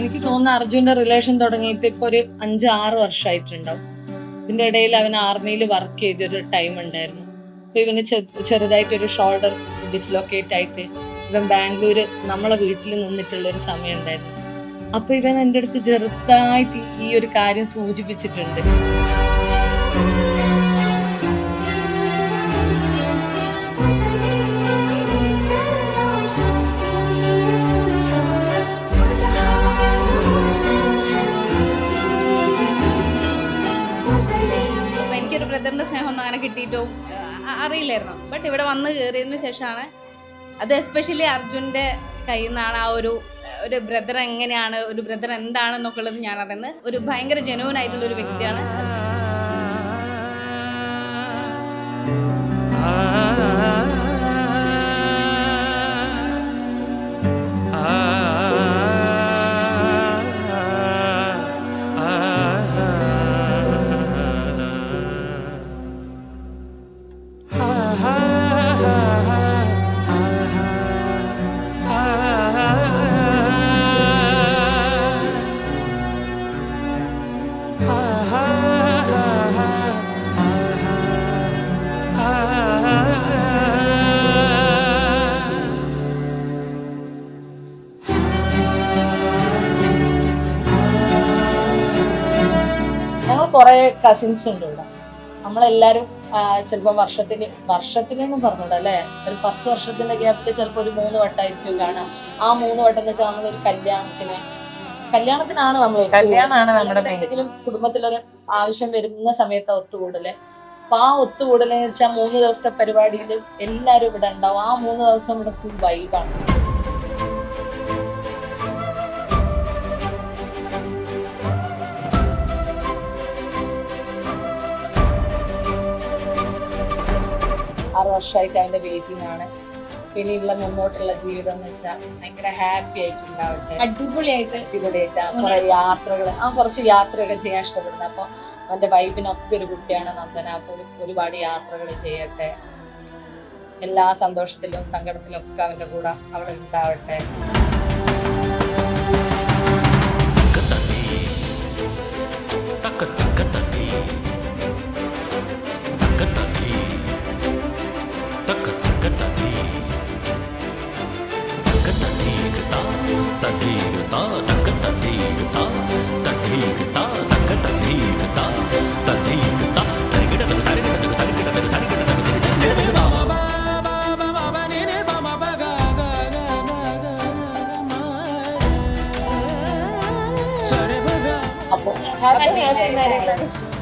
എനിക്ക് തോന്നുന്നു അർജുന്റെ റിലേഷൻ തുടങ്ങിയിട്ട് ഇപ്പൊ ഒരു 5-6 വർഷമായിട്ടുണ്ടാവും. ഇതിന്റെ ഇടയിൽ അവൻ ആർമിയിൽ വർക്ക് ചെയ്തൊരു ടൈം ഉണ്ടായിരുന്നു. അപ്പൊ ഇവന് ചെറുതായിട്ടൊരു ഷോൾഡർ ഡിസ്ലൊക്കേറ്റ് ആയിട്ട് ഇവൻ ബാംഗ്ലൂര് നമ്മളെ വീട്ടിൽ നിന്നിട്ടുള്ള ഒരു സമയം ഉണ്ടായിരുന്നു. അപ്പൊ ഇവൻ എൻ്റെ അടുത്ത് ചെറുതായിട്ട് ഈ ഒരു കാര്യം സൂചിപ്പിച്ചിട്ടുണ്ട്. എനിക്കൊരു ബ്രദറിൻ്റെ സ്നേഹം ഒന്നും അങ്ങനെ കിട്ടിയിട്ടോ അറിയില്ലായിരുന്നു. ബട്ട് ഇവിടെ വന്ന് കയറിയതിന് ശേഷമാണ് അത് എസ്പെഷ്യലി അർജുൻ്റെ കയ്യിൽ നിന്നാണ് ആ ഒരു ബ്രദർ എങ്ങനെയാണ്, ഒരു ബ്രദർ എന്താണെന്നൊക്കെ ഉള്ളത് ഞാൻ അറിയുന്നത്. ഒരു ഭയങ്കര ജെനുവൻ ആയിട്ടുള്ള ഒരു വ്യക്തിയാണ് അർജുൻ. ഞങ്ങൾ കുറെ കസിൻസ് ഉണ്ട് ഇവിടെ. നമ്മളെല്ലാരും ചിലപ്പോ വർഷത്തിലെന്നും പറഞ്ഞൂടാ അല്ലെ, ഒരു 10 വർഷത്തിന്റെ ഗ്യാപ്പിൽ ചിലപ്പോ ഒരു 3 വട്ടമായിരിക്കും കാണാം. ആ 3 വട്ടം എന്ന് വെച്ചാൽ നമ്മളൊരു കല്യാണത്തിനാണ് നമ്മൾ എന്തെങ്കിലും കുടുംബത്തിലൊരു ആവശ്യം വരുന്ന സമയത്ത് ഒത്തുകൂടല്. അപ്പൊ ആ ഒത്തുകൂടലെന്ന് വെച്ചാൽ 3 ദിവസത്തെ പരിപാടിയിൽ എല്ലാരും ഇവിടെ ഉണ്ടാവും. ആ 3 ദിവസം ഇവിടെ ഫുൾ വൈബാണ്. വർഷമായിട്ട് അതിന്റെ വെയിറ്റിംഗ് ആണ്. പിന്നെയുള്ള മുന്നോട്ടുള്ള ജീവിതം എന്ന് വെച്ചാൽ ഭയങ്കര ഹാപ്പി ആയിട്ടുണ്ടാവട്ടെ, അടിപൊളിയായിട്ട് കുറച്ച് യാത്രയൊക്കെ ചെയ്യാൻ ഇഷ്ടപ്പെടുന്നത്. അപ്പൊ അവന്റെ വൈബിനൊത്തൊരു കുട്ടിയാണ് നന്ദന. അപ്പൊ ഒരുപാട് യാത്രകൾ ചെയ്യട്ടെ, എല്ലാ സന്തോഷത്തിലും സങ്കടത്തിലും ഒക്കെ അവന്റെ കൂടെ അവിടെ ഉണ്ടാവട്ടെ. അപ്പൊ ഹാപ്പി മാരീഡ് ലൈഫ്.